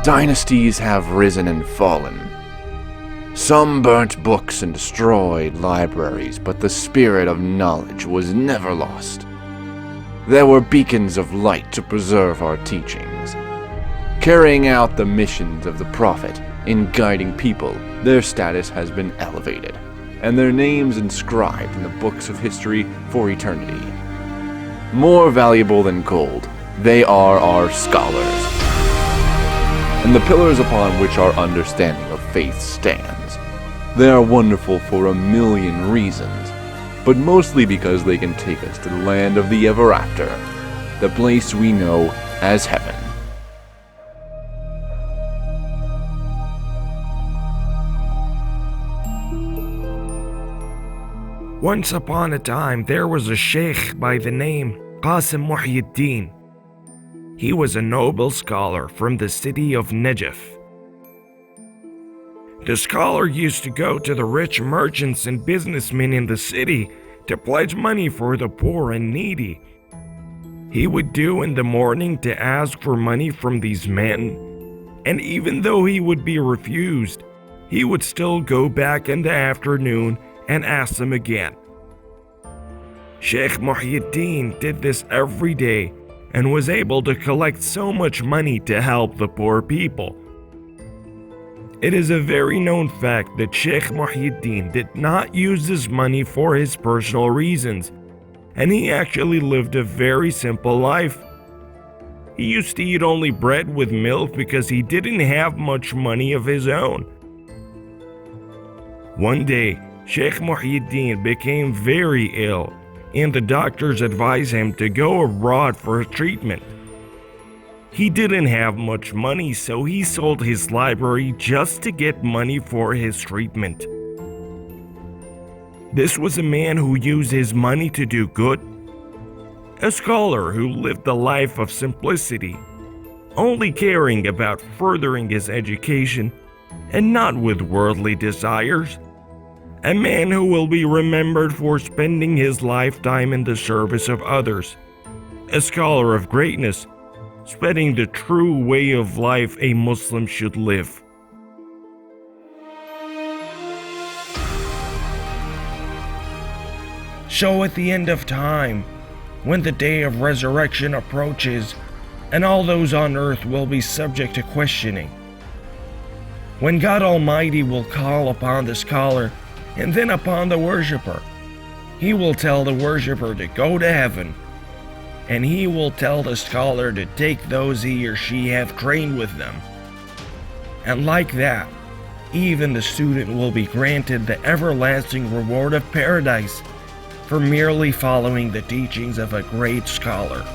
Dynasties have risen and fallen. Some burnt books and destroyed libraries, but the spirit of knowledge was never lost. There were beacons of light to preserve our teachings. Carrying out the missions of the Prophet in guiding people, their status has been elevated, and their names inscribed in the books of history for eternity. More valuable than gold, they are our scholars, and the pillars upon which our understanding of faith stands. They are wonderful for a million reasons, but mostly because they can take us to the land of the ever after, the place we know as heaven. Once upon a time, there was a sheikh by the name Muhyideen. He was a noble scholar from the city of Najaf. The scholar used to go to the rich merchants and businessmen in the city to pledge money for the poor and needy. He would do in the morning to ask for money from these men, and even though he would be refused, he would still go back in the afternoon and ask them again. Sheikh Muhyideen did this every day and was able to collect so much money to help the poor people. It is a very known fact that Sheikh Muhyideen did not use this money for his personal reasons, and he actually lived a very simple life. He used to eat only bread with milk because he didn't have much money of his own. One day, Sheikh Muhyideen became very ill, and the doctors advised him to go abroad for treatment. He didn't have much money, so he sold his library just to get money for his treatment. This was a man who used his money to do good, a scholar who lived a life of simplicity, only caring about furthering his education and not with worldly desires. A man who will be remembered for spending his lifetime in the service of others. A scholar of greatness, spreading the true way of life a Muslim should live. So at the end of time, when the day of resurrection approaches, and all those on earth will be subject to questioning, when God Almighty will call upon the scholar and then upon the worshipper, He will tell the worshipper to go to heaven, and He will tell the scholar to take those he or she have trained with them. And like that, even the student will be granted the everlasting reward of paradise for merely following the teachings of a great scholar.